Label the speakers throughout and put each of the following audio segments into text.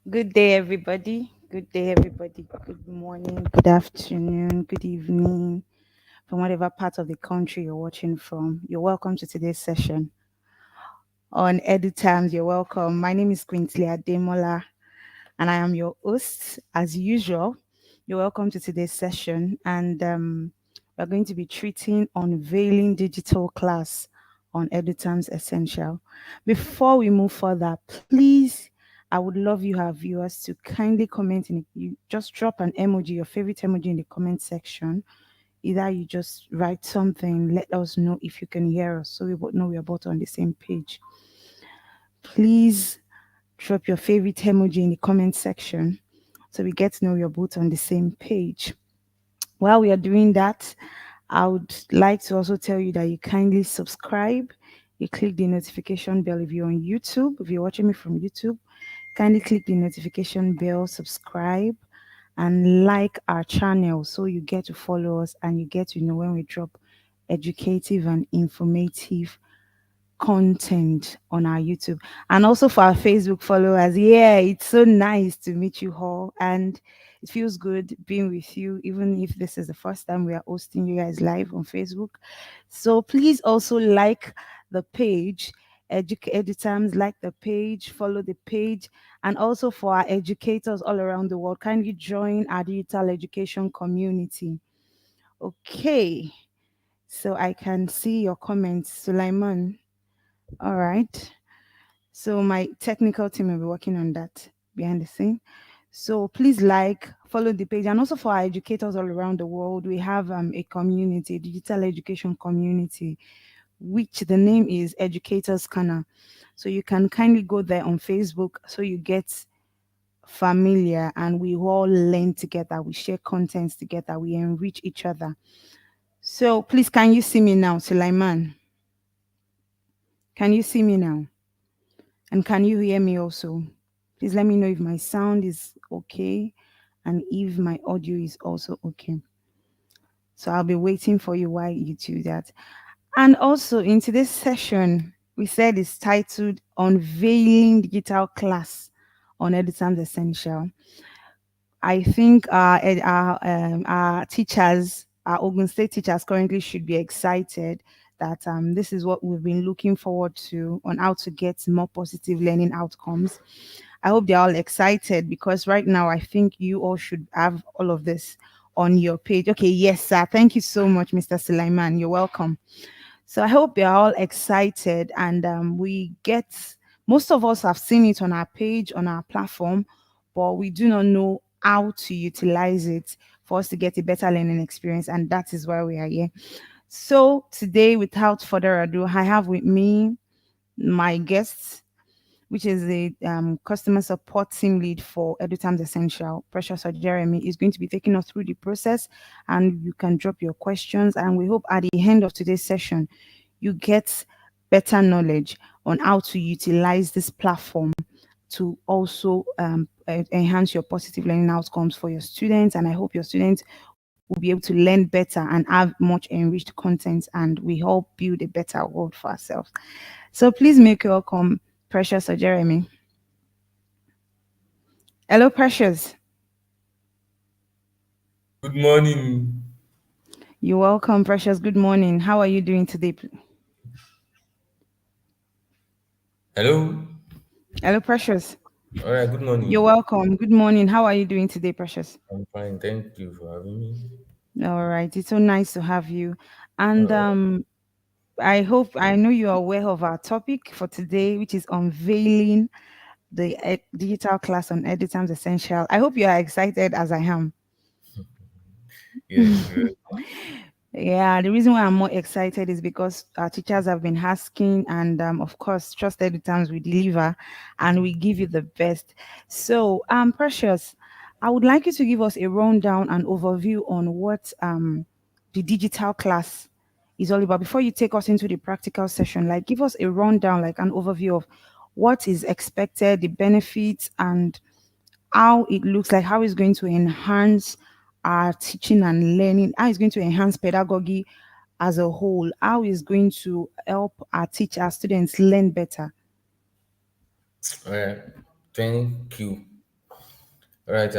Speaker 1: Good day, everybody. Good day, everybody. Good morning, good afternoon, good evening, from whatever part of the country you're watching from. You're welcome to today's session on EduTAMS. You're welcome. My name is Quintly Ademola, and I am your host. As usual, you're welcome to today's session, and we're going to be treating Unveiling Digital class on EduTAMS Essential. Before we move further, please, I would love you, our viewers, to kindly comment you just drop an emoji, your favorite emoji in the comment section. Either you just write something, let us know if you can hear us, so we both know we're both on the same page. Please drop your favorite emoji in the comment section so we get to know you're both on the same page. While we are doing that, I would like to also tell you that you kindly subscribe. You click the notification bell if you're on YouTube. If you're watching me from YouTube, kindly click the notification bell, subscribe, and like our channel so you get to follow us and you get to know when we drop educative and informative content on our YouTube. And also for our Facebook followers, yeah, it's so nice to meet you all. And It feels good being with you, even if this is the first time we are hosting you guys live on Facebook. So please also like the page. EduTAMS, like the page, follow the page, and also for our educators all around the world, kindly join our digital education community. Okay, so I can see your comments, Sulaiman. All right. So my technical team will be working on that behind the scene. So please like, follow the page, and also for our educators all around the world, we have a community, a digital education community, which the name is Educators Corner. So you can kindly go there on Facebook, so you get familiar, and we all learn together. We share contents together. We enrich each other. So please, can you see me now, Sulaiman? Can you see me now? And can you hear me also? Please let me know if my sound is okay and if my audio is also okay. So I'll be waiting for you while you do that. And also in today's session, we said it's titled Unveiling Digital Class on EduTAMS Essential. I think our teachers, our Ogun State teachers currently should be excited that this is what we've been looking forward to on how to get more positive learning outcomes. I hope they're all excited because right now I think you all should have all of this on your page. Okay, yes, sir. Thank you so much, Mr. Sulaiman. You're welcome. So I hope you're all excited and we get most of us have seen it on our page, on our platform, but we do not know how to utilize it for us to get a better learning experience. And that is why we are here. So today, without further ado, I have with me my guests, which is the customer support team lead for EduTAMS Essential. Precious or Jeremy is going to be taking us through the process, and you can drop your questions. And we hope at the end of today's session, you get better knowledge on how to utilize this platform to also enhance your positive learning outcomes for your students. And I hope your students will be able to learn better and have much enriched content, and we all build a better world for ourselves. So please make welcome Precious or Jeremy. Hello, Precious.
Speaker 2: Good morning.
Speaker 1: You're welcome, Precious. Good morning. How are you doing today?
Speaker 2: Hello.
Speaker 1: Hello, Precious.
Speaker 2: All right. Good
Speaker 1: You're
Speaker 2: morning.
Speaker 1: welcome. Good morning. How are you doing today, Precious?
Speaker 2: I'm fine. Thank you for having me.
Speaker 1: All right. It's so nice to have you. And
Speaker 2: Uh,
Speaker 1: I know you are aware of our topic for today, which is unveiling the digital class on EduTAMS Essential. I hope you are excited as I am.
Speaker 2: yes. Very
Speaker 1: Yeah, the reason why I'm more excited is because our teachers have been asking, and of course, trusted the times we deliver and we give you the best. So, Precious, I would like you to give us a rundown and overview on what the digital class is all about before you take us into the practical session. Like, give us a rundown, like an overview of what is expected, the benefits, and how it looks like, how it's going to enhance our teaching and learning, how it's going to enhance pedagogy as a whole, how it's going to help our students learn better.
Speaker 2: All right. Thank you. All right.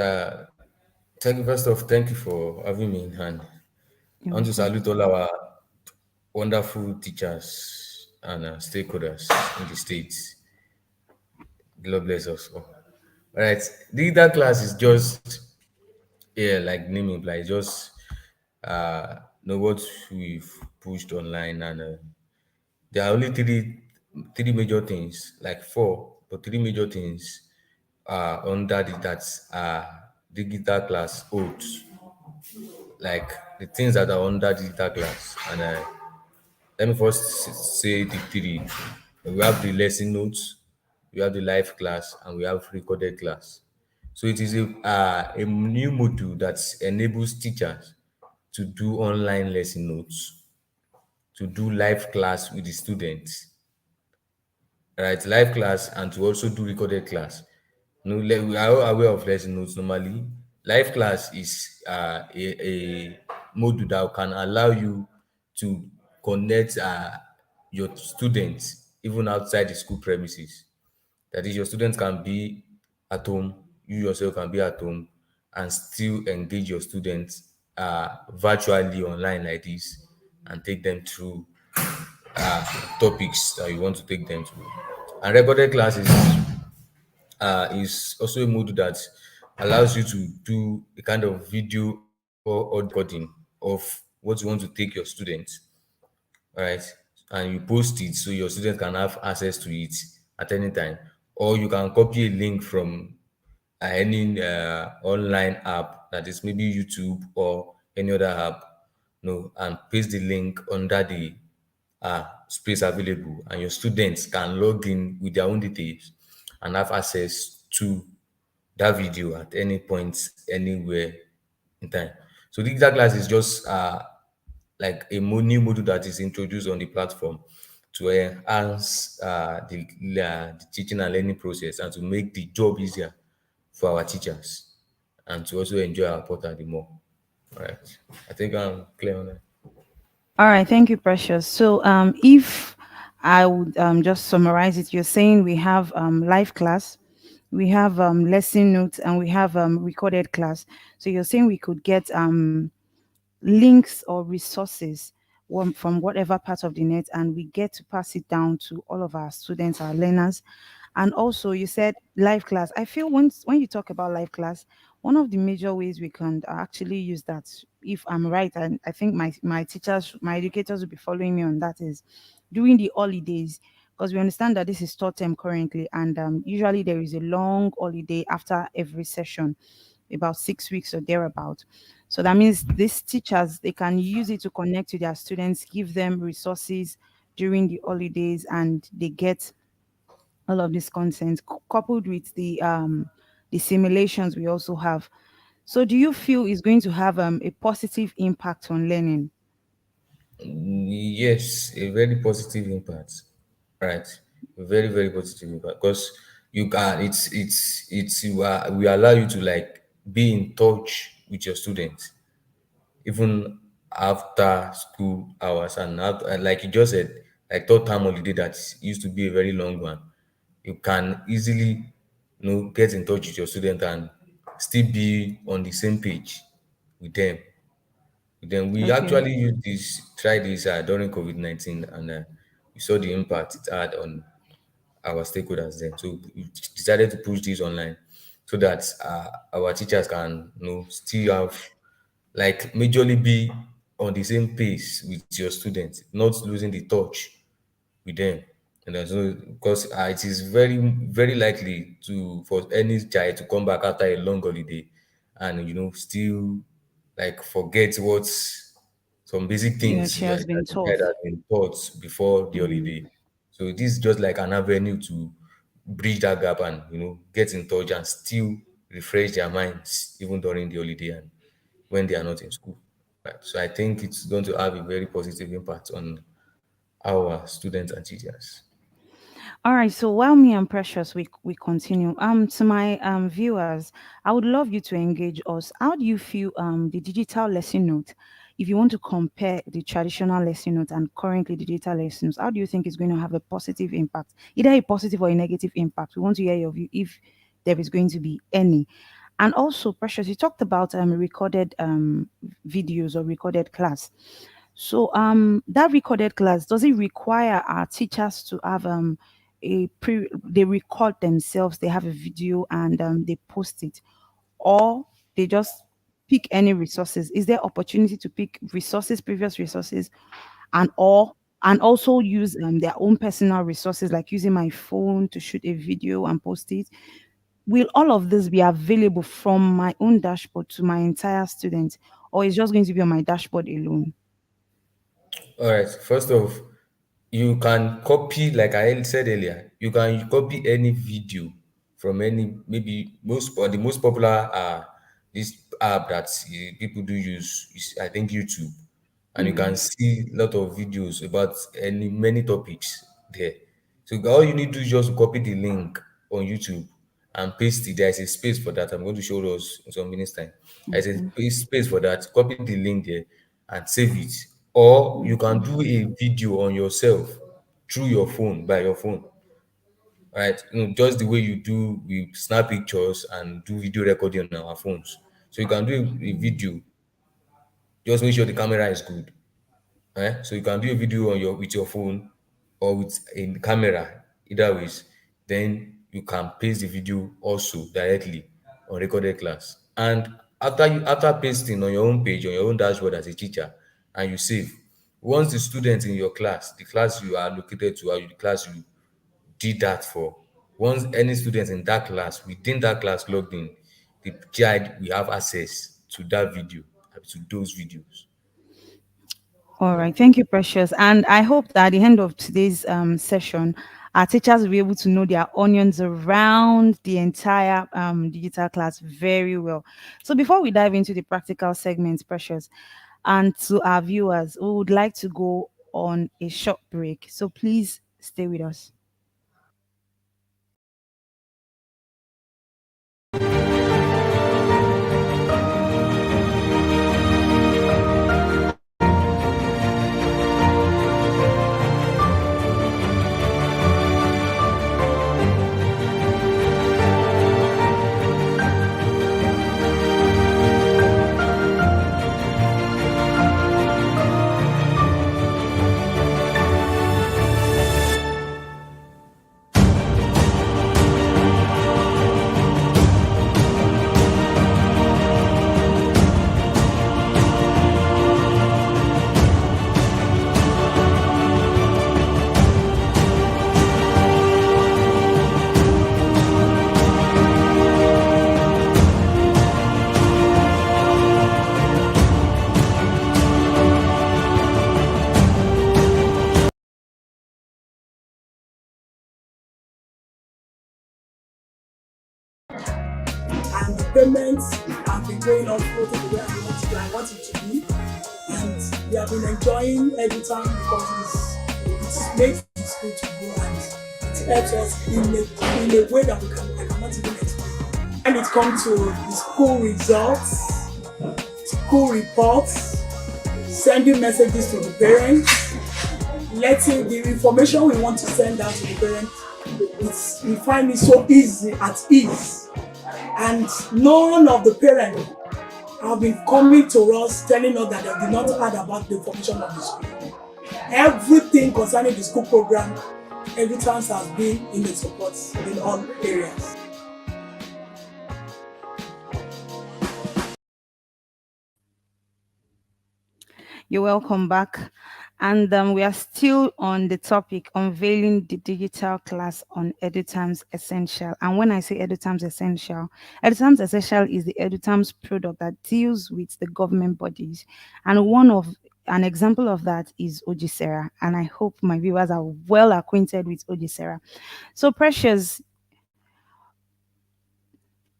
Speaker 2: Thank you. First off, thank you for having me in hand. I
Speaker 1: You're
Speaker 2: want to
Speaker 1: welcome.
Speaker 2: salute all our wonderful teachers and stakeholders in the states. God bless us all. All right. Digital class is just, yeah, like name implies, just know what we've pushed online, and there are only three major things, like four, but three major things under that digital class holds, like the things that are under digital class. And let me first say the three. We have the lesson notes, we have the live class, and we have recorded class. So it is a new module that enables teachers to do online lesson notes, to do live class with the students, right? Live class, and to also do recorded class. No, we are all aware of lesson notes normally. Live class is a module that can allow you to connect your students even outside the school premises. That is, your students can be at home, you yourself can be at home, and still engage your students virtually online like this, and take them through topics that you want to take them through. And recorded classes is also a module that allows you to do a kind of video or recording of what you want to take your students, all right, and you post it so your students can have access to it at any time, or you can copy a link from any online app, that is maybe YouTube or any other app, no, and paste the link under the space available, and your students can log in with their own details and have access to that video at any point, anywhere in time. So digital class is just like a new module that is introduced on the platform to enhance the teaching and learning process, and to make the job easier for our teachers, and to also enjoy our portal the more. All right. I think I'm clear on that.
Speaker 1: All right, thank you, Precious. So, if I would just summarize it, you're saying we have live class, we have lesson notes, and we have recorded class. So you're saying we could get links or resources from whatever part of the net, and we get to pass it down to all of our students, our learners. And also you said live class. I feel when you talk about live class, one of the major ways we can actually use that, if I'm right, and I think my teachers, my educators will be following me on that, is during the holidays, because we understand that this is third term currently, and usually there is a long holiday after every session, about 6 weeks or thereabout. So that means these teachers, they can use it to connect to their students, give them resources during the holidays, and they get all of this content coupled with the simulations we also have. So do you feel it's going to have a positive impact on learning?
Speaker 2: Yes, a very positive impact. Right. A very, very positive impact, because you can it's we allow you to like be in touch with your students even after school hours, and after, like you just said, like third time holiday that used to be a very long one. You can easily, get in touch with your student and still be on the same page with them. Then we
Speaker 1: Okay.
Speaker 2: actually used this, tried this during COVID-19, and we saw the impact it had on our stakeholders then. So we decided to push this online so that our teachers can, still have, like, majorly be on the same pace with your students, not losing the touch with them. And then so, because it is very, very likely to for any child to come back after a long holiday and still like forget what some basic
Speaker 1: Yeah,
Speaker 2: things
Speaker 1: she has
Speaker 2: that
Speaker 1: been
Speaker 2: the child
Speaker 1: tough.
Speaker 2: has been taught before the
Speaker 1: Mm.
Speaker 2: holiday. So this is just like an avenue to bridge that gap and get in touch and still refresh their minds even during the holiday and when they are not in school. Right. So I think it's going to have a very positive impact on our students and teachers.
Speaker 1: All right, so while me and Precious we continue, to my viewers, I would love you to engage us. How do you feel the digital lesson note, if you want to compare the traditional lesson note and currently the digital lessons, how do you think it's going to have a positive impact, either a positive or a negative impact? We want to hear your view if there is going to be any. And also, Precious, you talked about recorded videos or recorded class. So that recorded class, does it require our teachers to have they record themselves, they have a video, and they post it, or they just pick any resources? Is there opportunity to pick resources, previous resources, and also use their own personal resources, like using my phone to shoot a video and post it? Will all of this be available from my own dashboard to my entire students, or is just going to be on my dashboard alone?
Speaker 2: All right. First off, you can copy, like I said earlier, you can copy any video from any, maybe most, or the most popular this app that people do use is, I think, YouTube, and you can
Speaker 1: Mm,
Speaker 2: see a lot of videos about any many topics there. So all you need to do is just copy the link on YouTube and paste it. There is a space for that. I'm going to show us in some minutes time. There's a
Speaker 1: okay.
Speaker 2: space for that. Copy the link there and save it. Or you can
Speaker 1: Okay.
Speaker 2: do a video on yourself through your phone, by your phone, right? Just the way you do, we snap pictures and do video recording on our phones. So you can do a video. Just make sure the camera is good. So you can do a video on your with your phone or with a camera, either ways. Then you can paste the video also directly on recorded class. And after pasting on your own page, on your own dashboard as a teacher, and you save, once the students in your class, the class you are allocated to, or the class you did that for, once any students in that class, within that class logged in, the child will have access to that video, to those videos.
Speaker 1: All right. Thank you, Precious. And I hope that at the end of today's session, our teachers will be able to know their onions around the entire digital class very well. So before we dive into the practical segments, Precious, and to our viewers, we would like to go on a short break. So please stay with us.
Speaker 3: And the payments have been going on floating the way I want it to be. And we have been enjoying every time because it makes the school to grow and it helps us in a way that I cannot even explain. When it comes to the school results, school reports, sending messages to the parents, letting the information we want to send out to the parents, we find it so easy at ease. And none of the parents have been coming to us telling us that they did not heard about the information of the school. Everything concerning the school program, EduTAMS has been in the support in all areas.
Speaker 1: You're welcome back. And we are still on the topic unveiling the digital class on EduTAMS Essential. And when I say EduTAMS Essential is the EduTAMS product that deals with the government bodies. And an example of that is Ojisera. And I hope my viewers are well acquainted with Ojisera. So, Precious,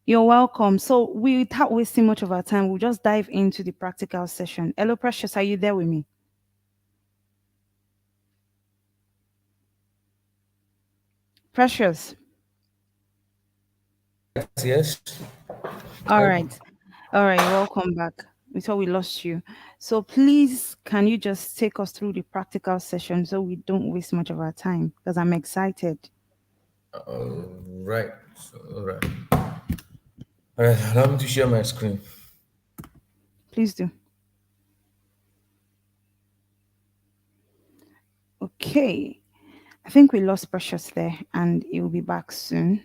Speaker 1: you're welcome. So, without wasting much of our time, we'll just dive into the practical session. Hello, Precious, are you there with me? Precious.
Speaker 2: Yes.
Speaker 1: All right. All right. Welcome back. We thought we lost you. So please, can you just take us through the practical session so we don't waste much of our time? Because I'm excited.
Speaker 2: Right. So, all right. All right. Allow me to share my screen.
Speaker 1: Please do. Okay. I think we lost Precious there and he will be back soon.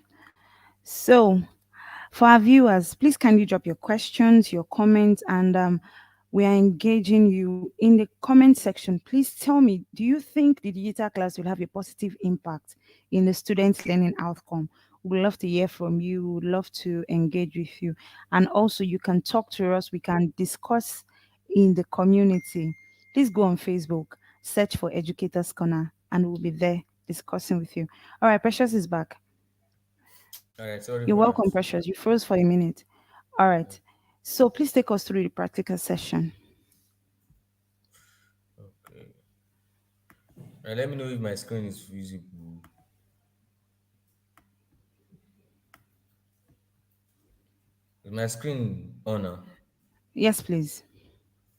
Speaker 1: So, for our viewers, please kindly drop your questions, your comments, and we are engaging you in the comment section. Please tell me, do you think the digital class will have a positive impact in the students' learning outcome? We'd love to hear from you. We'd love to engage with you. And also, you can talk to us. We can discuss in the community. Please go on Facebook, search for Educators Corner, and we'll be there discussing with you. All right, Precious is back.
Speaker 2: All right. Sorry
Speaker 1: You're
Speaker 2: for that.
Speaker 1: welcome, Precious. You froze for a minute. All right. So please take us through the practical session.
Speaker 2: Okay. Let me know if my screen is visible. Is my screen on now?
Speaker 1: Yes, please.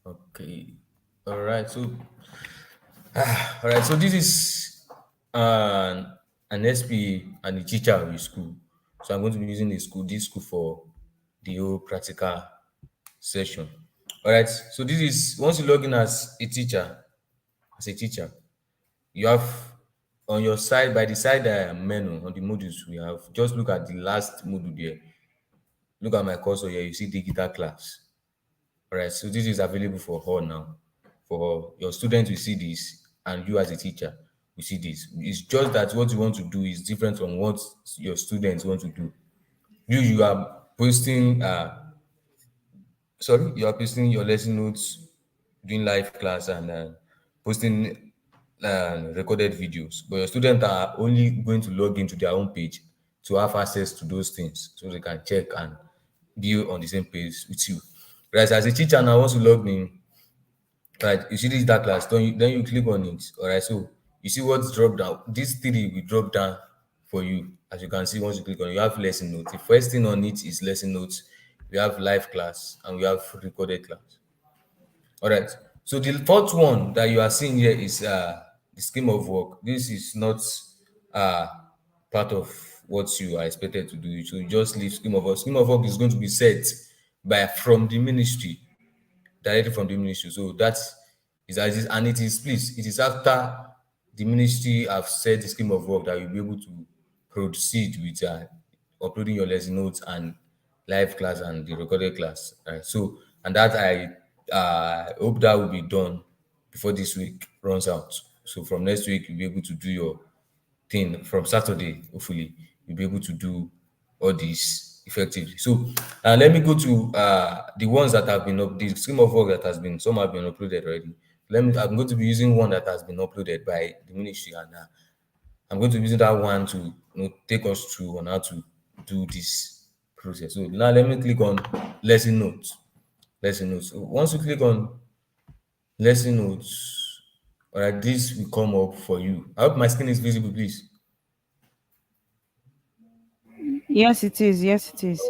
Speaker 2: Okay. All right. So, all right. So this is an SPA and a teacher of a school. So I'm going to be using this school for the whole practical. session. All right. So this is once you log in as a teacher, you have on your side by the side menu on the modules we have. Just look at the last module there. Look at my cursor here. You see digital class. All right. So this is available for all now. For all. Your students will see this, and you as a teacher will see this. It's just that what you want to do is different from what your students want to do. You are posting sorry, you are posting your lesson notes, doing live class, and posting recorded videos. But your students are only going to log into their own page to have access to those things, so they can check and be on the same page with you. Whereas as a teacher now, once you log in, right, you see this dark class, then you click on it. All right, so you see what's dropped down. These three will drop down for you. As you can see, once you click on it, you have lesson notes. The first thing on it is lesson notes. We have live class and we have recorded class. All right. So the fourth one that you are seeing here is the scheme of work. This is not uh, part of what you are expected to do. So you just leave scheme of work. Scheme of work is going to be set by from the ministry, directly from the ministry. So that is as is, and it is please, it is after the ministry have set the scheme of work that you'll be able to proceed with uploading your lesson notes and live class and the recorded class. Right. So and that I hope that will be done before this week runs out. So from next week you'll be able to do your thing from Saturday. Hopefully, you'll be able to do all these effectively. So, let me go to the ones that have been up. The scheme of work that has been some have been uploaded already. I'm going to be using one that has been uploaded by the ministry, and I'm going to be using that one to take us through on how to do this process. So now let me click on lesson notes. Lesson notes. So once you click on lesson notes, all right, this will come up for you. I hope my screen is visible, please.
Speaker 1: Yes, it is. Yes, it is.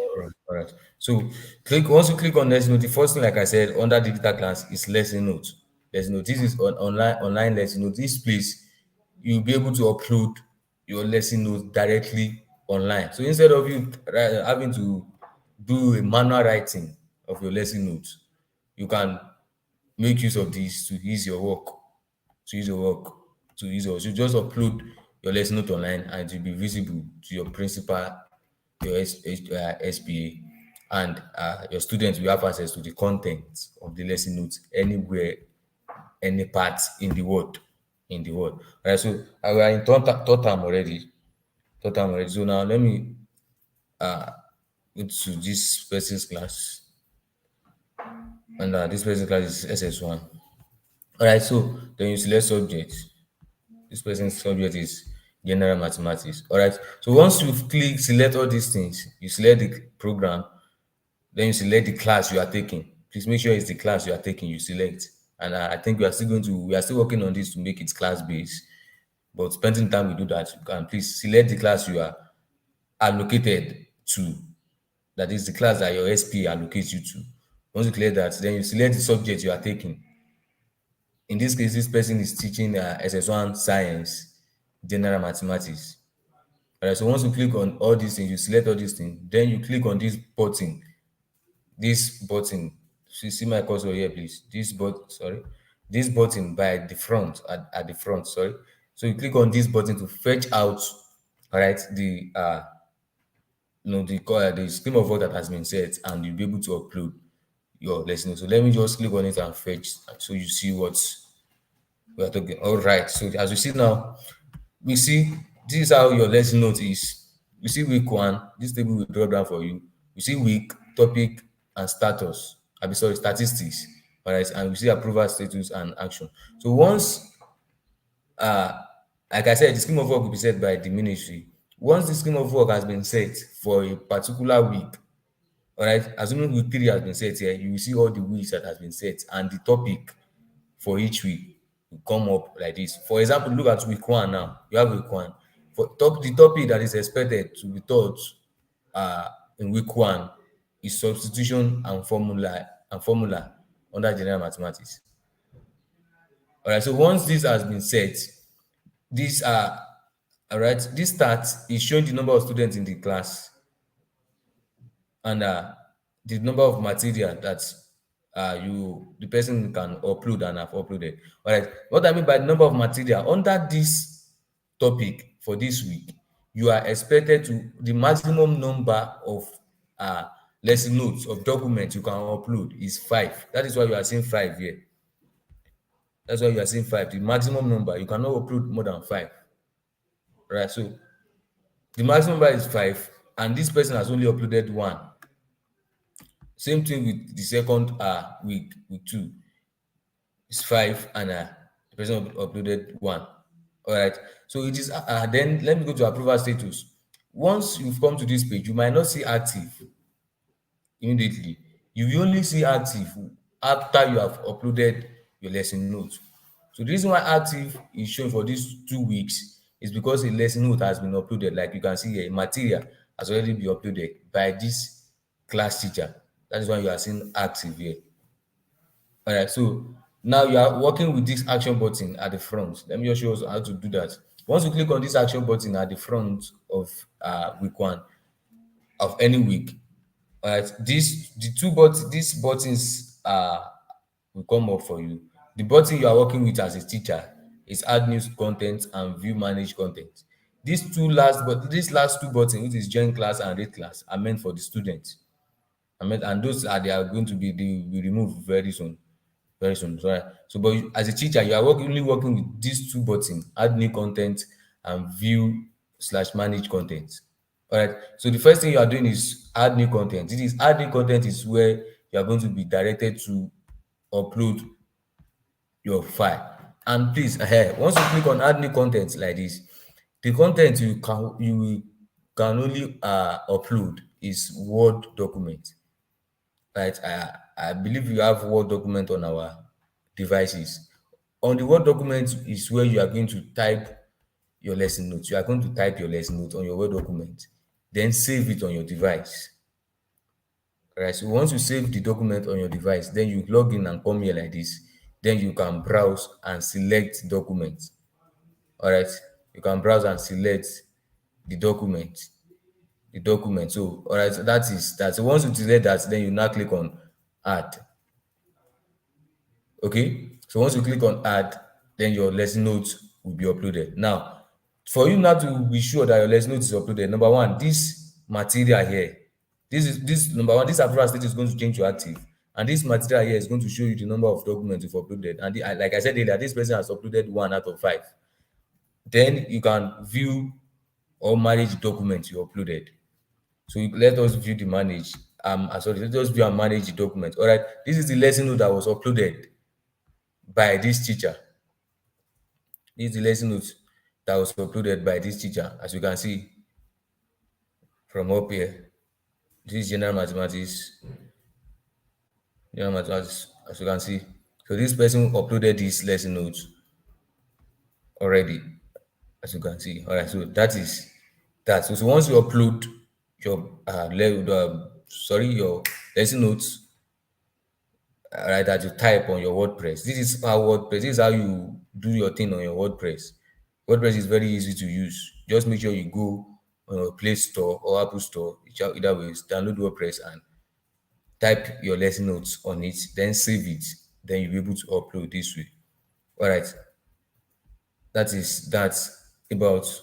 Speaker 2: All right. So click once you click on lesson note, the first thing, like I said, under digital class is lesson note. Lesson note. This is on online lesson note. This place you'll be able to upload your lesson notes directly online. So instead of you having to do a manual writing of your lesson notes, you can make use of this to ease your work, to use your work, to use your. So just upload your lesson note online and it will be visible to your principal, your SPA, and your students will have access to the content of the lesson notes anywhere, any part in the world. In the world. All right, so we are in third term already. Third term already. So now let me go to this person's class. And this person's class is SS1. All right, so then you select subject. This person's subject is general mathematics. All right, so once you click select all these things, you select the program, then you select the class you are taking. Please make sure it's the class you are taking, you select. And I think we are still working on this to make it class based. But spending time we do that, you can please select the class you are allocated to. That is the class that your SP allocates you to. Once you clear that, then you select the subject you are taking. In this case, this person is teaching SS1 science, general mathematics. All right, so once you click on all these things, you select all these things, then you click on this button. This button, see my cursor here, please. This button by the front, at the front, sorry. So you click on this button to fetch out, all right, the the scheme of work that has been set, and you'll be able to upload your lesson. So let me just click on it and fetch, so you see what we are talking. All right. So as you see now, we see this is how your lesson note is. You see week one, this table will drop down for you. You see week, topic, and status. Sorry, statistics. All right, and we see approval status and action. So once like I said, the scheme of work will be set by the ministry. Once the scheme of work has been set for a particular week, all right, assuming week 3 has been set here, you will see all the weeks that has been set and the topic for each week will come up like this. For example, look at week 1 now. You have week 1. The topic that is expected to be taught in week 1 is substitution and formula under general mathematics. All right, so once this has been set, these are all right. This start is showing the number of students in the class and the number of material that you the person can upload and have uploaded. All right. What I mean by the number of material under this topic for this week, you are expected to the maximum number of uh lesson notes of documents you can upload is 5. That is why you are seeing 5 here. That's why you are seeing 5. The maximum number you cannot upload more than 5. Right. So the maximum number is 5, and this person has only uploaded 1. Same thing with the second week 2 is 5, and the person uploaded 1. All right. So it is then let me go to approval status. Once you've come to this page, you might not see active immediately. You will only see active after you have uploaded your lesson note. So the reason why active is showing for these 2 weeks is because a lesson note has been uploaded. Like you can see here, material has already been uploaded by this class teacher. That is why you are seeing active here. All right. So now you are working with this action button at the front. Let me just show you how to do that. Once you click on this action button at the front of week 1 of any week, all right, these buttons will come up for you. The button you are working with as a teacher is add new content and view manage content. These last two buttons, which is join class and rate class, are meant for the students. And those are they are going to be they will be removed very soon. Very soon. So, but as a teacher, you are only working with these two buttons: add new content and view slash manage content. All right. So the first thing you are doing is add new content. It is add new content is where you are going to be directed to upload your file. And please, once you click on add new content like this, the content you can only upload is Word document. Right? I believe you have Word document on our devices. On the Word document is where you are going to type your lesson notes. You are going to type your lesson note on your Word document, then save it on your device. Right. So once you save the document on your device, then you log in and come here like this. Then you can browse and select document. All right. You can browse and select the document. The document. So all right, so that is that. So once you select that, then you now click on add. Okay. So once you click on add, then your lesson notes will be uploaded. Now, for you now to be sure that your lesson notes is uploaded, number one, this material here, this number one, this approval state is going to change to active, and this material here is going to show you the number of documents you've uploaded. And like I said earlier, this person has uploaded 1 out of 5. Then you can view or manage the documents you uploaded. So let us view the manage. Sorry, let us view and manage the document. All right, this is the lesson note that was uploaded by this teacher. This is the lesson note that was uploaded by this teacher, as you can see from up here. This is general mathematics, as you can see. So this person uploaded this lesson notes already, as you can see. All right, so that is that. So once you upload your your lesson notes, all right, that you type on your WordPress. This is how you do your thing on your WordPress. WordPress is very easy to use. Just make sure you go on your Play Store or Apple Store, either way, download WordPress and type your lesson notes on it, then save it. Then you'll be able to upload this way. All right, that's about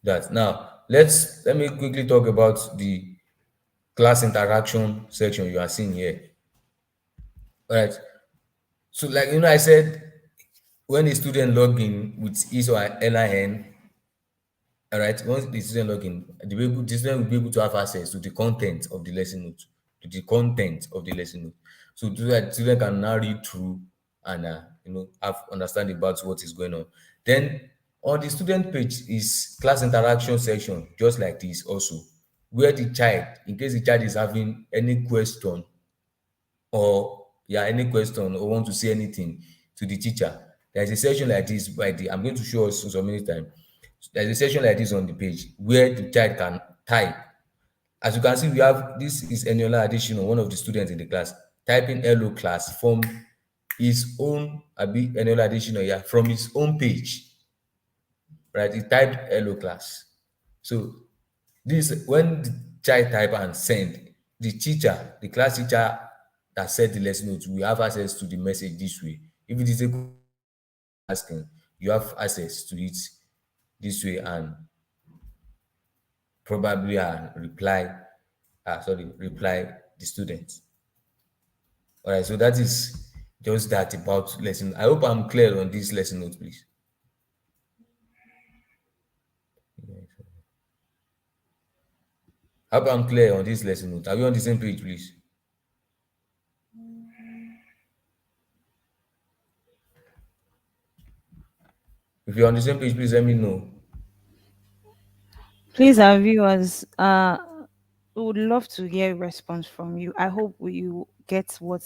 Speaker 2: that. Now let me quickly talk about the class interaction section you are seeing here. All right. So, like I said, when a student log in with his or her NIN, all right, once the student log in, the student will be able to have access to the content of the lesson note, to the content of the lesson note. So that the student can now read through and have understanding about what is going on. Then on the student page is class interaction section, just like this also, where the child, in case the child is having any question or any question or want to say anything to the teacher, there's a section like this I'm going to show us so many times. There's a section like this on the page where the child can type. As you can see, we have this is Eniola Additional, one of the students in the class, typing hello class from his own Eniola Additional from his own page. Right? He typed hello class. So this when the child type and send, the teacher, the class teacher that set the lesson notes will have access to the message this way. If it is a asking, you have access to it this way and probably reply the student. All right, so that is just that about lesson. I hope I'm clear on this lesson note, please. I hope I'm clear on this lesson note. Are we on the same page, please? If you're on the same page, please let me know.
Speaker 1: Please, our viewers, we would love to hear a response from you. I hope you get what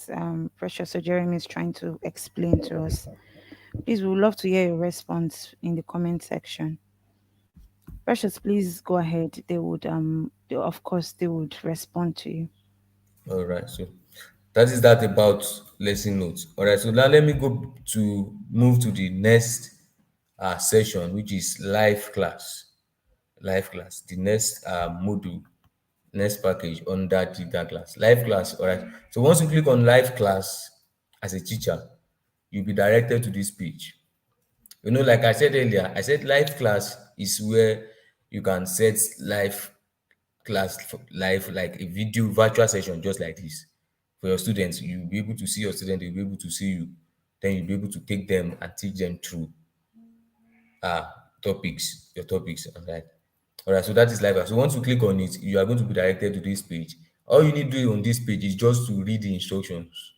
Speaker 1: Precious Jeremy is trying to explain to us. Please, we would love to hear your response in the comment section. Precious, please go ahead. Of course, they would respond to you.
Speaker 2: All right, so that is that about lesson notes. All right, so now let me go to move to the next session, which is live class. Live class, the next module, next package under the class. Live class. All right. So once you click on live class as a teacher, you'll be directed to this page. You know, like I said earlier, I said live class is where you can set live class live, like a video virtual session just like this for your students. You'll be able to see your students, they'll be able to see you, then you'll be able to take them and teach them through uh your topics. All right, so that is live class. So once you click on it, you are going to be directed to this page. All you need to do on this page is just to read the instructions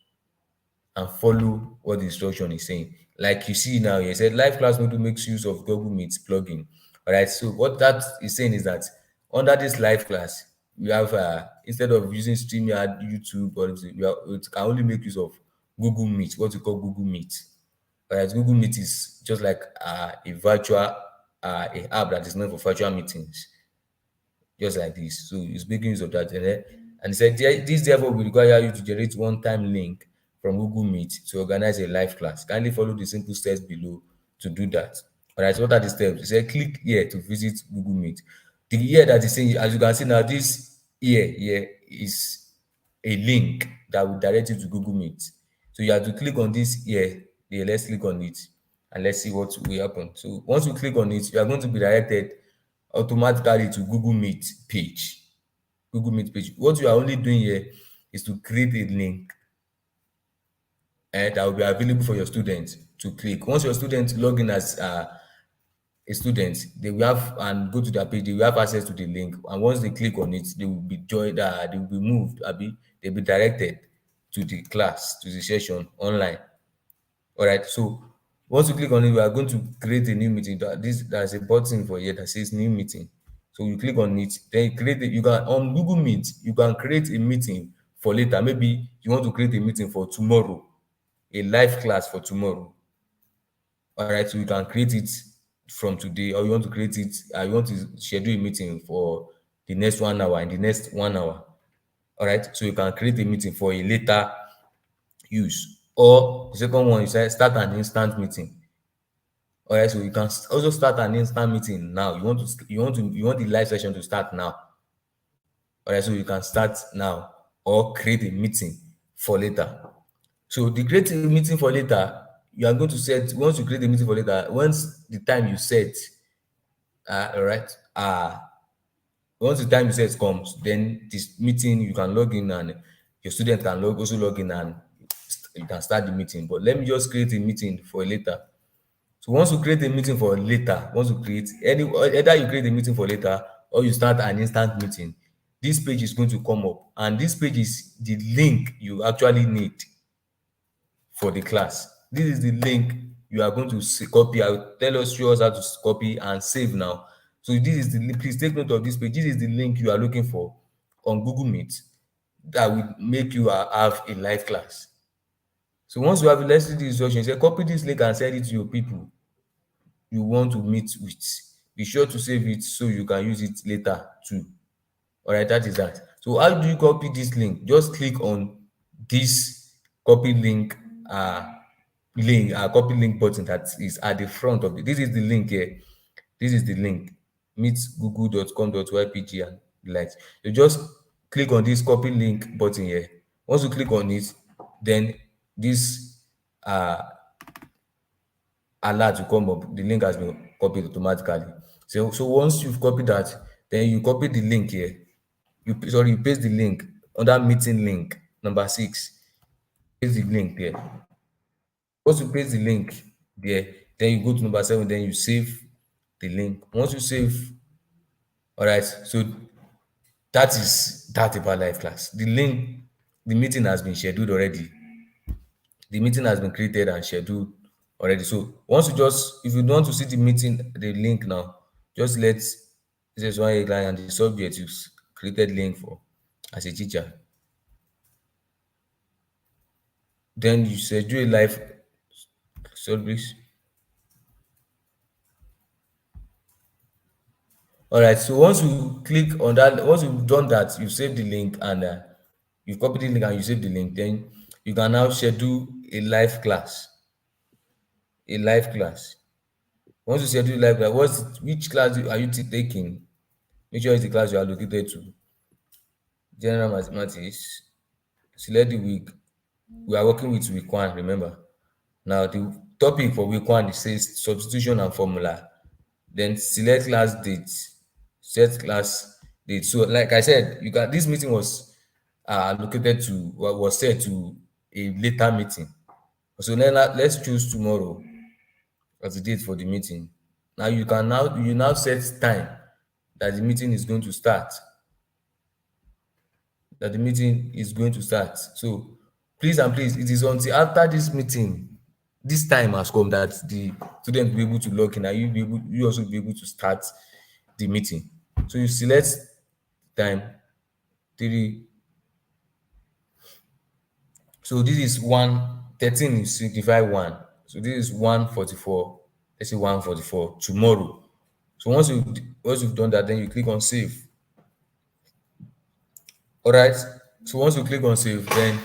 Speaker 2: and follow what the instruction is saying. Like you see now, he said live class module makes use of Google Meet plugin. All right, so what that is saying is that under this live class, we have instead of using StreamYard, YouTube, or it can only make use of Google Meet, what we call Google Meet. All right, Google Meet is just like a virtual a app that is meant for virtual meetings, just like this. So it's making use of that. And he said, This therefore will require you to generate one-time link from Google Meet to organize a live class. Kindly follow the simple steps below to do that. All right, so what are the steps? He said, click here to visit Google Meet. The here that is saying, as you can see now, this here is a link that will direct you to Google Meet. So you have to click on this here. Yeah, let's click on it and let's see what will happen. So once you click on it, you are going to be directed automatically to Google Meet page. Google Meet page. What you are only doing here is to create a link and that will be available for your students to click. Once your students log in as a student, they will have and go to their page, they will have access to the link. And once they click on it, they will be joined, they will be moved, they'll be directed to the class, to the session online. All right, so once you click on it, we are going to create a new meeting. There's a button for here that says new meeting. So you click on it, then you can on Google Meet, you can create a meeting for later. Maybe you want to create a meeting for tomorrow, a live class for tomorrow. All right, so you can create it from today, or you want to create it, you want to schedule a meeting for the next 1 hour, in the next 1 hour. All right, so you can create a meeting for a later use. Or the second one, you say start an instant meeting. All right, so you can also start an instant meeting now. You want the live session to start now. All right, so you can start now or create a meeting for later. So the create a meeting for later, you are going to set, once you create a meeting for later, once the time you set, all right, once the time you set comes, then this meeting you can log in and your student can also log in and you can start the meeting. But let me just create a meeting for later. So once you create a meeting for later, once you create either you create a meeting for later or you start an instant meeting, this page is going to come up, and this page is the link you actually need for the class. This is the link you are going to copy. I'll show us how to copy and save now. So this is the link. Please take note of this page. This is the link you are looking for on Google Meet that will make you have a live class. So once you have listed the instructions, say copy this link and send it to your people you want to meet with. Be sure to save it so you can use it later too. All right, that is that. So how do you copy this link? Just click on this copy link copy link button that is at the front of it. This is the link here. This is the link, meetgoogle.com.ypg and like. You just click on this copy link button here. Once you click on it, then this uh alert will come up. The link has been copied automatically. So once you've copied that, then you copy the link here. You paste the link under meeting link number 6. Paste the link there. Once you paste the link there, then you go to number 7, then you save the link. Once you save, all right, so that is that about live class. The link, the meeting has been scheduled already. The meeting has been created and scheduled already. So once you just, if you want to see the meeting, the link now, just let this one headline and the subject you created link for as a teacher. Then you schedule a live service. All right. So once you click on that, once you've done that, you save the link and you've copied the link and you save the link. Then you can now schedule a live class. A live class. Once you schedule live class, which class are you taking? Make sure it's the class you are allocated to. General mathematics. Select the week. We are working with week 1, remember. Now the topic for week 1 it says substitution and formula. Then select class date. Set class date. So like I said, you can, this meeting was allocated to, was set to a later meeting. So then let's choose tomorrow as the date for the meeting. Now you now set time that the meeting is going to start. That the meeting is going to start. So please and please, it is until after this meeting, this time has come, that the student will be able to log in and you also be able to start the meeting. So you select time 3. So this is 1:13 is signify 1. So this is 1:44. Let's say 1:44 tomorrow. So once you've done that, then you click on save. All right. So once you click on save, then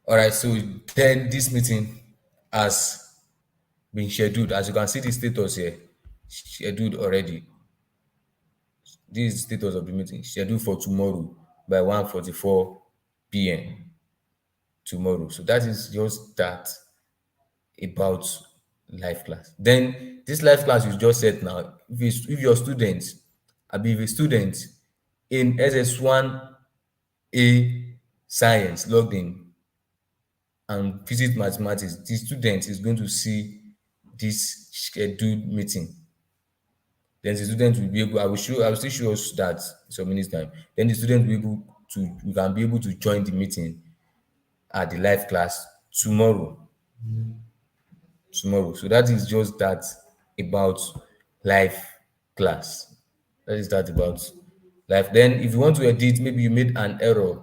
Speaker 2: all right. So then this meeting has been scheduled. As you can see, the status here scheduled already. This is the status of the meeting scheduled for tomorrow by 1:44 p.m. tomorrow. So that is just that about live class. Then this live class you just said now, if your students, I be a student in SS1A science logged in and visit mathematics, the student is going to see this scheduled meeting. Then the student will be able, I will still show us that some minutes time. Then the student will be able to, we can be able to join the meeting at the live class tomorrow. So that is just that about live class. That is that about live. Then if you want to edit, maybe you made an error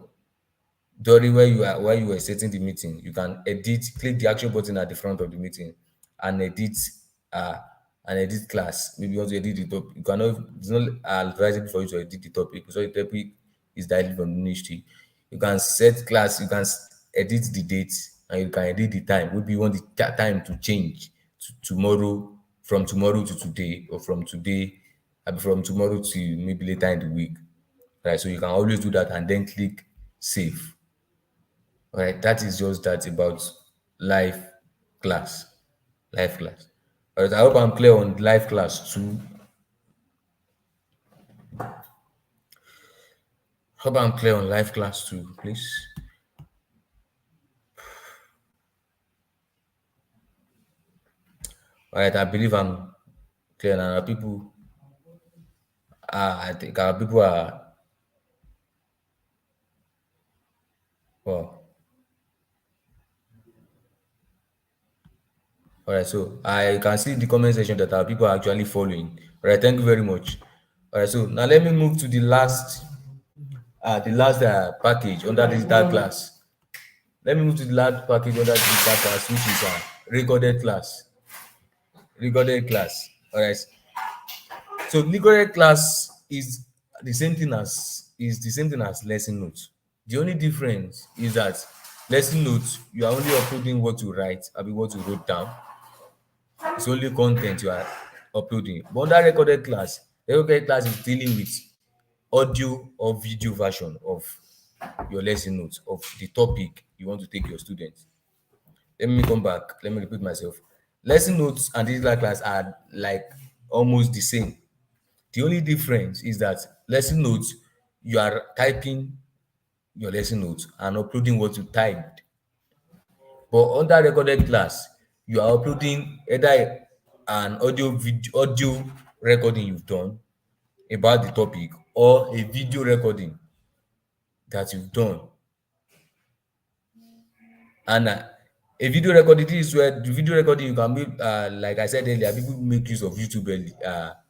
Speaker 2: during while you were setting the meeting, you can edit, click the action button at the front of the meeting and edit uh and edit class. Maybe you want to edit the topic. You cannot, it's not advisable for you to edit the topic because the topic is directly from the ministry. You can set class, you can edit the date and you can edit the time. Maybe you want the time to change to tomorrow, from tomorrow to today, or from today, from tomorrow to maybe later in the week. Right. So you can always do that and then click save. All right, that is just that about live class. Live class. All right, I hope I'm clear on live class too. Hope I'm clear on live class too, please. All right, I believe I'm clear now. Our people, I think our people are, well. All right, so I can see in the comment section that our people are actually following. All right, thank you very much. All right, so now let me move to the last package under this dark class. Let me move to the last package under this dark class, which is recorded class. Recorded class. All right. So recorded class is the same thing as lesson notes. The only difference is that lesson notes, you are only uploading what you write, I mean what you wrote down. It's only content you are uploading. But under recorded class is dealing with audio or video version of your lesson notes of the topic you want to take your students. Let me come back. Let me repeat myself. Lesson notes and digital class are like almost the same. The only difference is that lesson notes, you are typing your lesson notes and uploading what you typed. But under recorded class, you are uploading either an audio recording you've done about the topic, or a video recording that you've done. And a video recording, this is where the video recording you can make, like I said earlier, people make use of YouTube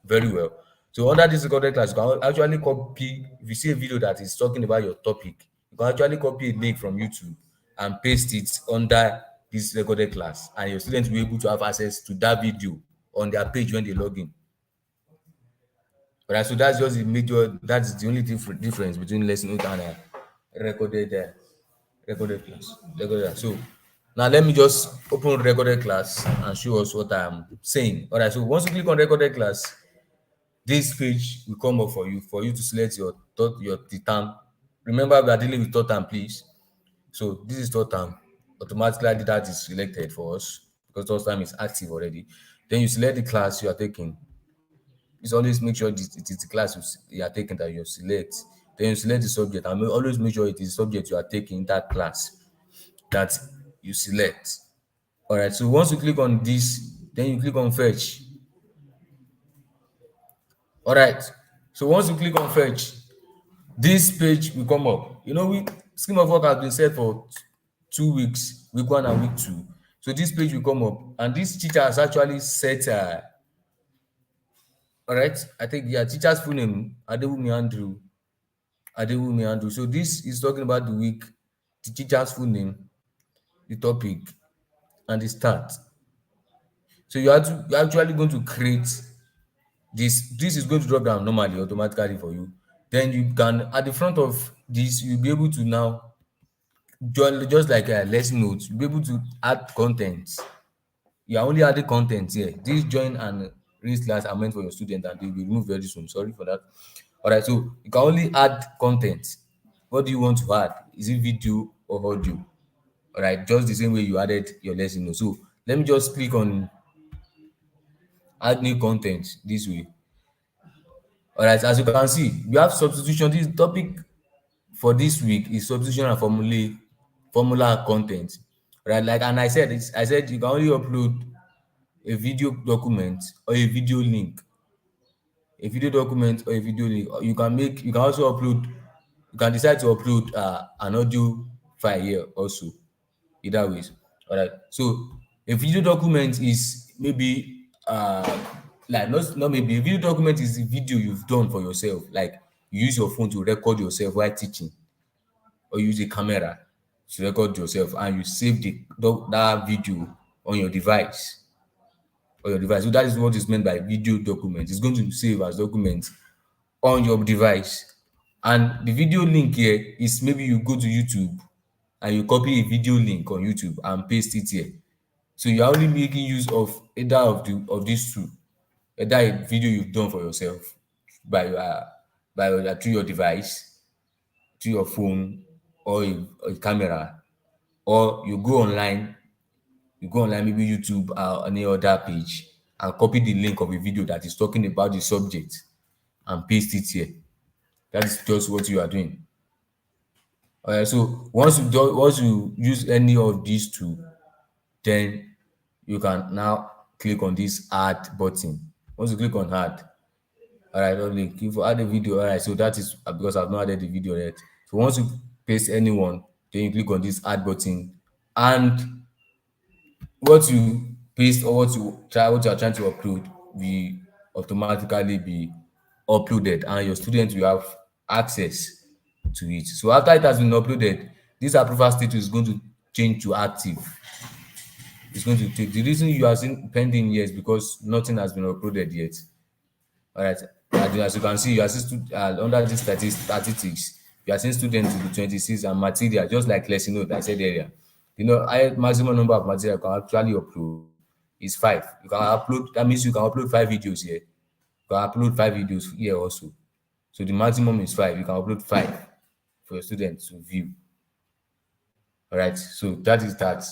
Speaker 2: very well. So under this recorded class, you can actually copy. If you see a video that is talking about your topic, you can actually copy a link from YouTube and paste it under this recorded class, and your students will be able to have access to that video on their page when they log in. Alright, so that's just the major. That's the only difference between lesson note and recorded recorded class. Recorded class. So now let me just open recorded class and show us what I'm saying. All right. So once you click on recorded class, this page will come up for you to select your the term. Remember, we are dealing with third term, please. So this is third term. Automatically that is selected for us because third term is active already. Then you select the class you are taking. Please always make sure it is the class you are taking that you select. Then you select the subject, and always make sure it is the subject you are taking in that class that you select. All right. So once you click on this, then you click on fetch. All right. So once you click on fetch, this page will come up. Scheme of work has been set for 2 weeks, week 1 and week 2. So this page will come up, and this teacher has actually set all right, I think, yeah, teacher's full name, Adewumi Andrew. So this is talking about the week, the teacher's full name, the topic, and the start. So you're actually going to create this. This is going to drop down normally automatically for you. Then you can, at the front of this, you'll be able to now just like a lesson notes, you'll be able to add content. You are only adding content here. This join and raise class are meant for your student, and they will be removed very soon. Sorry for that. All right, so you can only add content. What do you want to add? Is it video or audio? All right, just the same way you added your lesson notes. So let me just click on add new content this way. All right, as you can see, we have substitution. This topic for this week is substitution and formula content. Right, like, and I said you can only upload a video document or a video link. A video document or a video link. You can also upload, you can decide to upload an audio file here also. Either ways. All right. So a video document is maybe like not maybe a video document is the video you've done for yourself. Like, you use your phone to record yourself while teaching, or use a camera to record yourself, and you save that video on your device. So that is what is meant by video document. It's going to save as document on your device. And the video link here is maybe you go to YouTube and you copy a video link on YouTube and paste it here. So you're only making use of either of these two, either a video you've done for yourself through your device, through your phone, or a camera, or you go online, maybe YouTube or any other page, and copy the link of a video that is talking about the subject and paste it here. That is just what you are doing. All right, so once you use any of these two, then you can now click on this add button. Once you click on add, all right, only if you add a video. All right, so that is because I've not added the video yet. So once you paste anyone, then you click on this add button, and what you paste or what you are trying to upload will automatically be uploaded, and your students will have access to it. So after it has been uploaded, this approval status is going to change to active. It's going to take, the reason you are seeing pending here is because nothing has been uploaded yet. All right, as you can see, you are seeing under this statistics, you are seeing students to be 26, and material, just like lesson note I said earlier. Maximum number of material you can actually upload is 5. You can upload, that means you can upload 5 videos here. You can upload 5 videos here also. So the maximum is 5. You can upload 5 for your students to view. All right, so that is that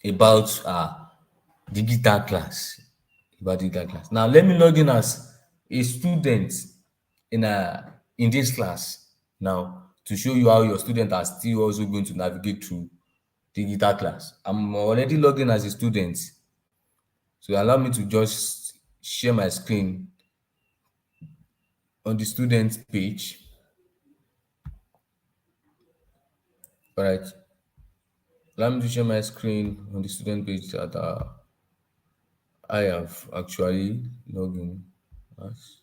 Speaker 2: about digital class. About digital class. Now let me log in as a student in this class now to show you how your students are still also going to navigate through digital class. I'm already logged in as a student, so allow me to just share my screen on the students page. All right, allow me to share my screen on the student page that I have actually logged in as.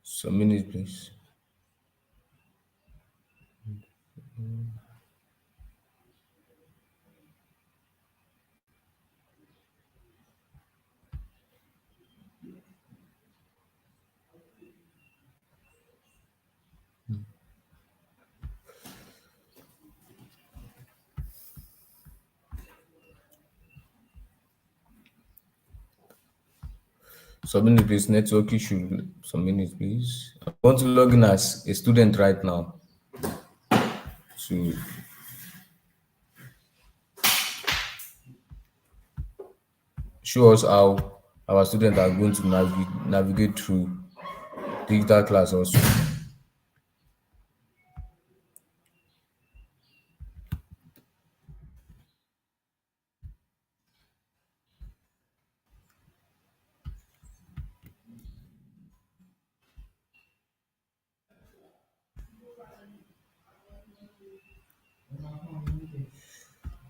Speaker 2: Some minutes, please. Some minutes, please. Network issue. Some minutes, please. I want to log in as a student right now to show us how our students are going to navigate through digital class also.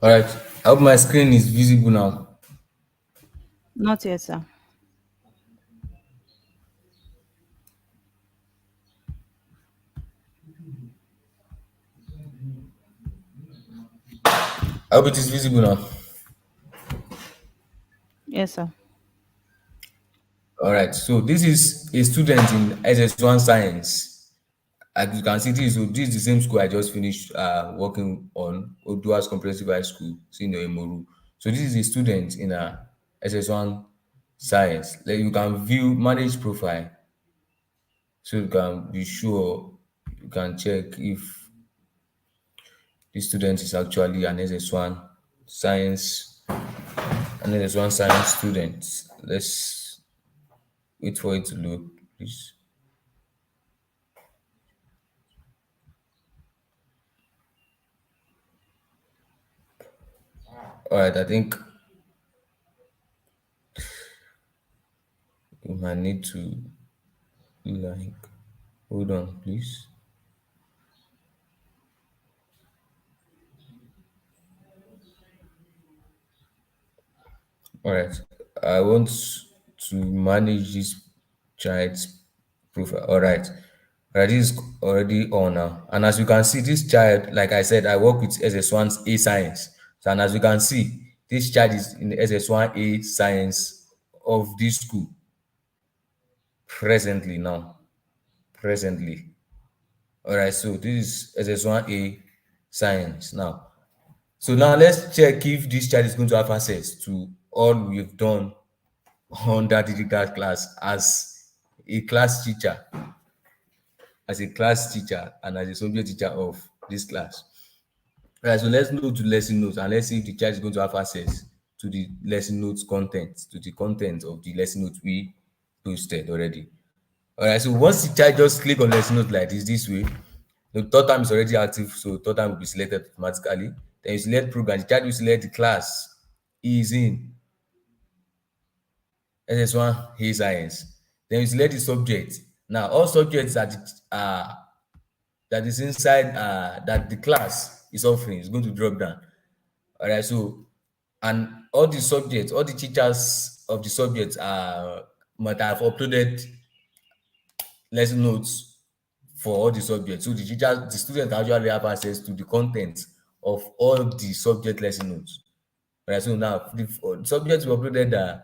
Speaker 2: All right. I hope my screen is visible now.
Speaker 1: Not yet, sir.
Speaker 2: I hope it is visible now.
Speaker 1: Yes, sir.
Speaker 2: All right. So this is a student in SS1 Science. As you can see, this is the same school I just finished working on, Oduas Comprehensive High School, Senior Emoru. So this is a student in SS1 Science. Like you can view manage profile, so you can be sure, you can check if the student is actually an SS1 Science, student. Let's wait for it to load, please. All right, I think we might need to like hold on, please. All right, I want to manage this child's profile. All right, this is already on now. And as you can see, this child, like I said, I work with SS1 A Science. So, and as you can see, this child is in the SS1 A Science of this school presently now. Presently. All right, so this is SS1 A Science now. So now let's check if this child is going to have access to all we've done on that digital class as a class teacher, and as a subject teacher of this class. All right, so let's go to lesson notes and let's see if the child is going to have access to the lesson notes content, to the content of the lesson notes we posted already. All right, so once the child just click on lesson note like this way, the third time is already active, so third time will be selected automatically. Then you select program, the child will select the class he is in, SS1 A Science. Then you select the subject. Now all subjects that is inside that the class is offering is going to drop down. All right, so and all the subjects, all the teachers of the subjects might have uploaded lesson notes for all the subjects. So the students actually have access to the content of all the subject lesson notes. All right, so now the subjects we uploaded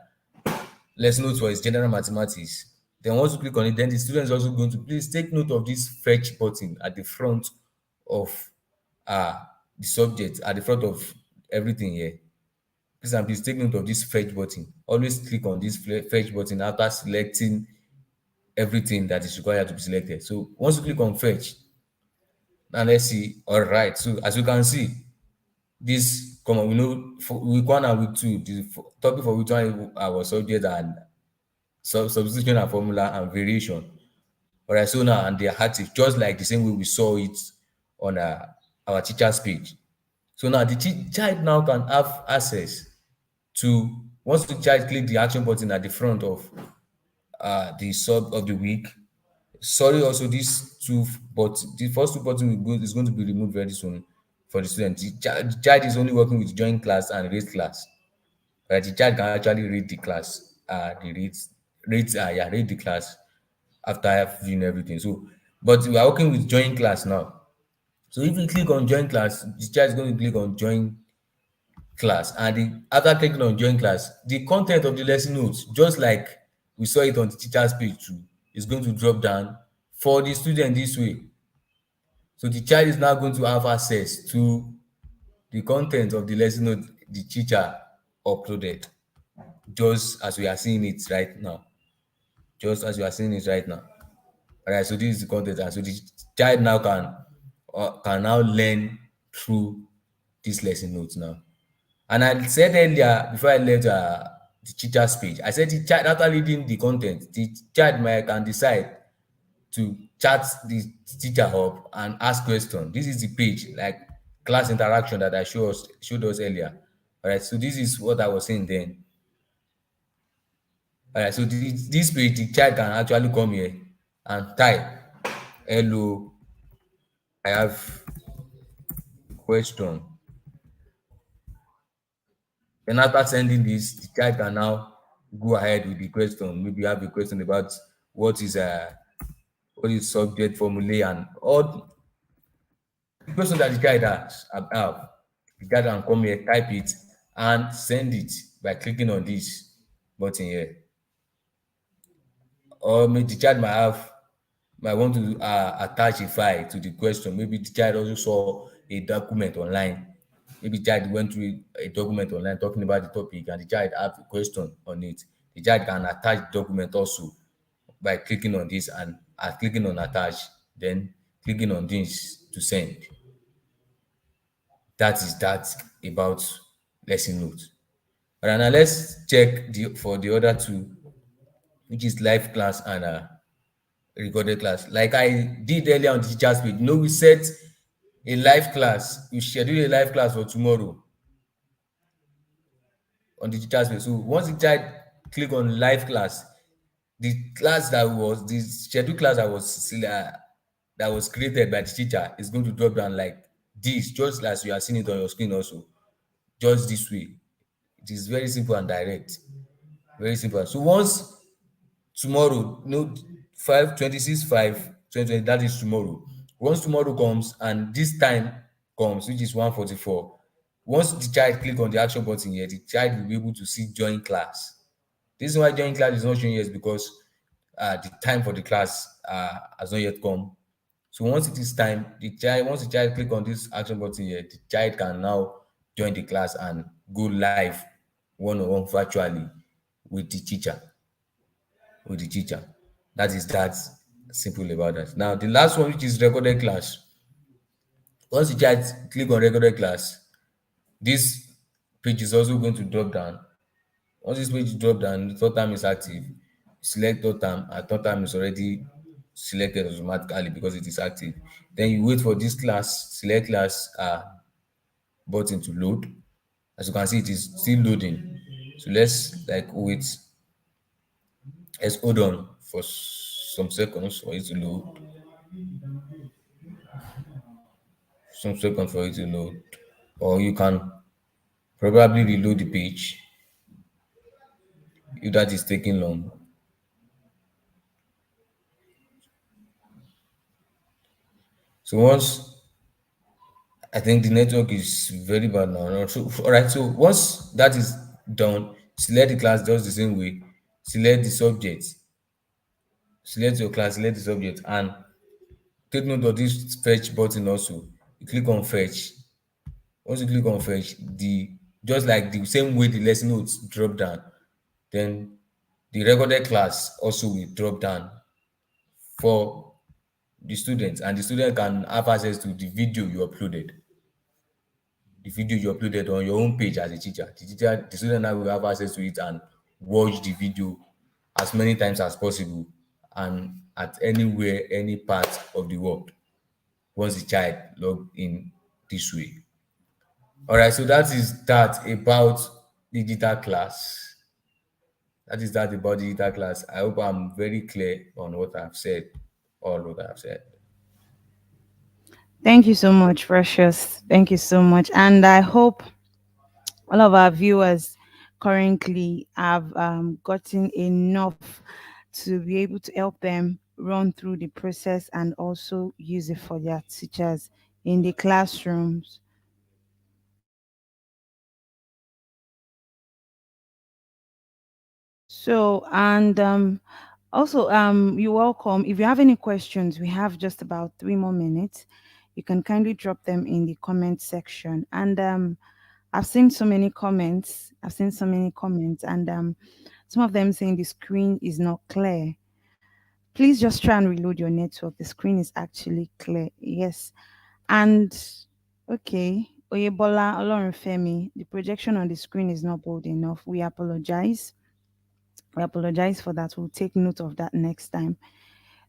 Speaker 2: lesson notes for is general mathematics. Then once you click on it, then the student is also going to please take note of this fetch button at the front of uh the subject at the front of everything here. Please and please take note of this fetch button. Always click on this fetch button after selecting everything that is required to be selected. So once you click on fetch, now let's see. All right. So as you can see, this come on, we know for week one and week two, the topic for week one our subject and substitution and formula and variation. All right. So now and they are active, just like the same way we saw it on our teacher's page. So now the child now can have access to once the child click the action button at the front of the sub of the week. Sorry, also these two, but the first two buttons is going to be removed very soon for the student. The child is only working with join class and rate class. Right? The child can actually read the class, read the class after viewing everything. So, but we are working with join class now. So if you click on join class, the child is going to click on join class, and after clicking on join class, the content of the lesson notes, just like we saw it on the teacher's page too, is going to drop down for the student this way. So the child is now going to have access to the content of the lesson note the teacher uploaded, just as we are seeing it right now. Just as you are seeing it right now. All right, so this is the content, and so the child now can now learn through this lesson notes now. And I said earlier before I left the teacher's page, I said the child after reading the content, the child might can decide to chat the teacher up and ask questions. This is the page like class interaction that I showed us earlier. All right, so this is what I was saying then. All right, so this page, the child can actually come here and type, "Hello, I have question." Then after sending this, the child can now go ahead with the question. Maybe you have a question about what is subject formulae and all the question that the child has have. The child can come here, type it, and send it by clicking on this button here. Or maybe the child might want to attach a file to the question. Maybe the child also saw a document online. Maybe the child went through a document online talking about the topic, and the child have a question on it. The child can attach the document also by clicking on this and clicking on attach, then clicking on this to send. That is that about lesson notes. All right, now let's check for the other two, which is live class and recorded class. Like I did earlier on the teacher's page, we set a live class, we schedule a live class for tomorrow on the teacher's page. So once the child click on live class, the scheduled class that was created by the teacher is going to drop down like this, just as you are seeing it on your screen also, just this way. It is very simple and direct, very simple. So once tomorrow, 5/26/5/2020, that is tomorrow. Once tomorrow comes and this time comes, which is 1:44, once the child click on the action button here, the child will be able to see join class. This is why join class is not showing here, is because the time for the class has not yet come. So once it is time, once the child click on this action button here, the child can now join the class and go live one-on-one virtually with the teacher. That is that simple about that. Now the last one, which is recorded class. Once the child click on recorded class, this page is also going to drop down. Once this page drop down, the third time is active. Select third time, and third time is already selected automatically because it is active. Then you wait for this class, select class button to load. As you can see, it is still loading. So let's wait. Let's hold on for some seconds for it to load. Or you can probably reload the page if that is taking long. So once, I think the network is very bad now. So all right, so once that is done, select the class just the same way. Select the subject. Select your class, select the subject, and take note of this fetch button also. You click on fetch. Once you click on fetch, the just like the same way the lesson notes drop down, then the recorded class also will drop down for the students, and the student can have access to the video you uploaded on your own page as a teacher. The student now will have access to it and watch the video as many times as possible and at anywhere, any part of the world once the child log in this way. All right, so that is that about digital class. That is that about digital class. I hope I'm very clear on what I've said, all what I've said.
Speaker 1: Thank you so much, Precious. Thank you so much. And I hope all of our viewers currently have gotten enough to be able to help them run through the process and also use it for their teachers in the classrooms. So, and also, you're welcome. If you have any questions, we have just about 3 more minutes. You can kindly drop them in the comment section. And I've seen so many comments. I've seen so many comments, and some of them saying the screen is not clear. Please just try and reload your network. The screen is actually clear. Yes. And okay, Oyebola Olorunfemi, the projection on the screen is not bold enough. We apologize. We apologize for that. We'll take note of that next time.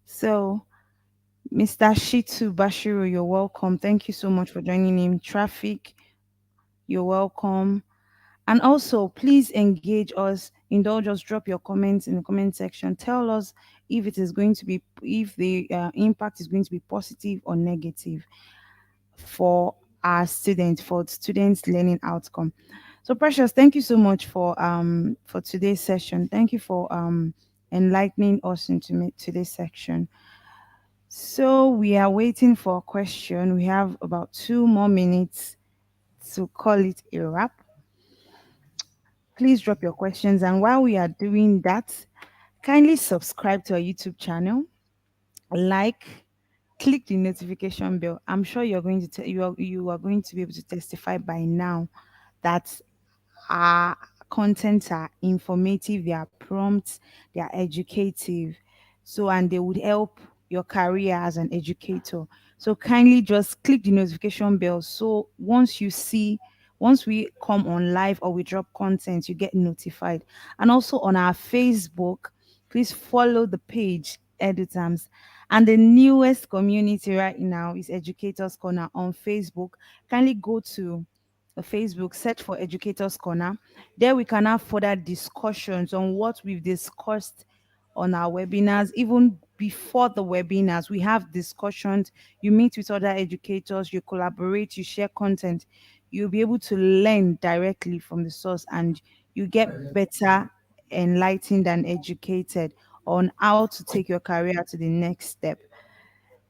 Speaker 1: So, Mr. Shitu Bashiru, you're welcome. Thank you so much for joining in. Traffic, you're welcome. And also, please engage us. Indulge us. Drop your comments in the comment section. Tell us if it is going to be, if the impact is going to be positive or negative for our students, for students' learning outcome. So, Precious, thank you so much for today's session. Thank you for enlightening us into today's section. So we are waiting for a question. We have about 2 more minutes to call it a wrap. Please drop your questions, and while we are doing that, kindly subscribe to our YouTube channel, like, click the notification bell. I'm sure you're going to you are going to be able to testify by now that our contents are informative, they are prompt, they are educative. So, and they would help your career as an educator. So, kindly just click the notification bell. So, once we come on live or we drop content, you get notified. And also on our Facebook, please follow the page EduTAMS. And the newest community right now is Educators Corner on Facebook. Kindly go to Facebook, search for Educators Corner. There we can have further discussions on what we've discussed on our webinars. Even before the webinars, we have discussions. You meet with other educators, you collaborate, you share content. You'll be able to learn directly from the source and you get better enlightened and educated on how to take your career to the next step.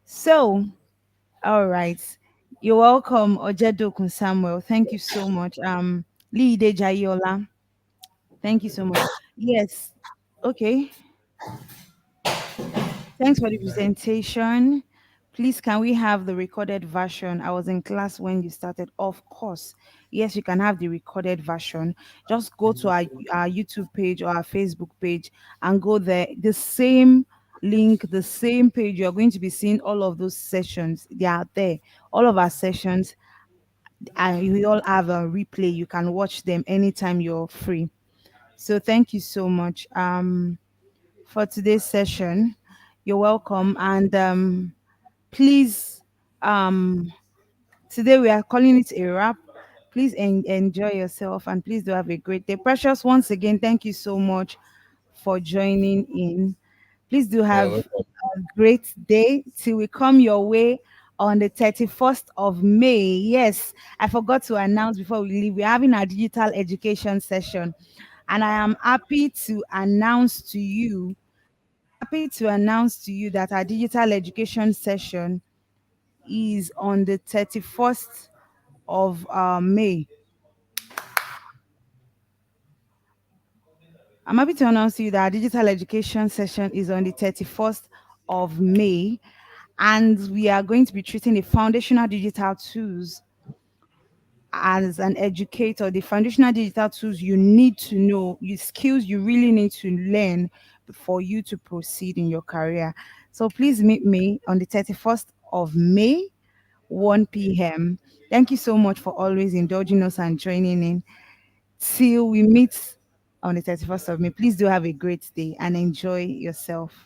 Speaker 1: So, all right. You're welcome, Ojedokun Samuel. Thank you so much. Liide Jayola. Thank you so much. Yes. Okay. Thanks for the presentation. Please, can we have the recorded version? I was in class when you started. Of course. Yes, you can have the recorded version. Just go to our YouTube page or our Facebook page and go there. The same link, the same page, you're going to be seeing all of those sessions. They are there. All of our sessions, and we all have a replay. You can watch them anytime you're free. So thank you so much for today's session. You're welcome. And please, um, today we are calling it a wrap. Please enjoy yourself and please do have a great day. Precious, once again, thank you so much for joining in. Please do
Speaker 2: Yeah,
Speaker 1: have
Speaker 2: welcome.
Speaker 1: a great day till we come your way on the 31st of May. Yes, I forgot to announce before we leave, we're having a digital education session. And I am happy to announce to you that our digital education session is on the 31st of May. I'm happy to announce to you that our digital education session is on the 31st of May. And we are going to be treating the foundational digital tools. As an educator, the foundational digital tools you need to know, you skills you really need to learn for you to proceed in your career. So please meet me on the 31st of May, 1 p.m. Thank you so much for always indulging us and joining in. Till we meet on the 31st of May, please do have a great day and enjoy yourself.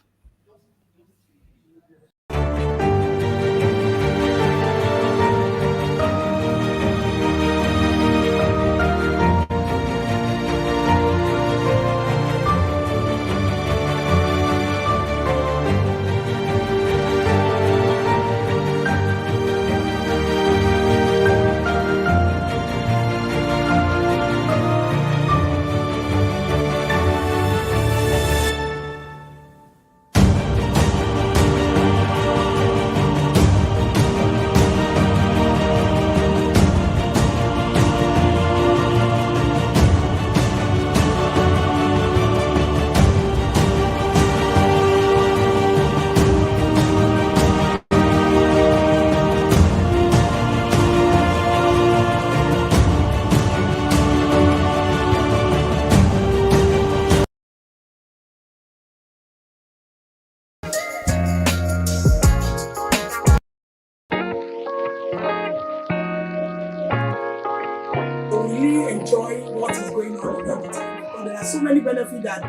Speaker 3: Really enjoy what is going on in every time. But there are so many benefits that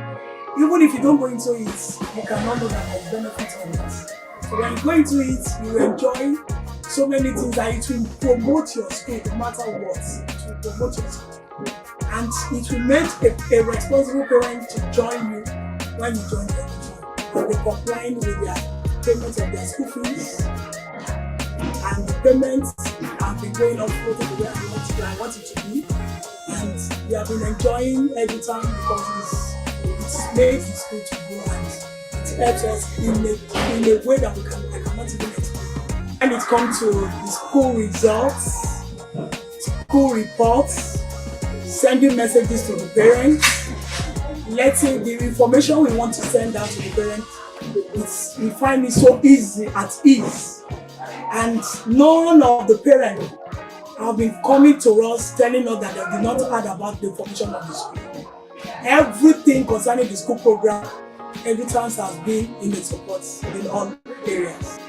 Speaker 3: even if you don't go into it, you cannot know that there's benefits on it. So when you go into it, you enjoy so many things that it will promote your skill no matter what. It will promote your skill. And it will make a responsible parent to join you when you join the education. And they comply with their payments of their school fees, and the payments have been going up floating the way I want it to be. And we have been enjoying EduTAMS because it makes the school to grow and it helps us in a way that I cannot even explain. When it comes to the school results, school reports, sending messages to the parents, letting the information we want to send out to the parents, we find it so easy at ease. And none of the parents have been coming to us telling us that they did not heard about the information of the school. Everything concerning the school program, EduTAMS has been in its support in all areas.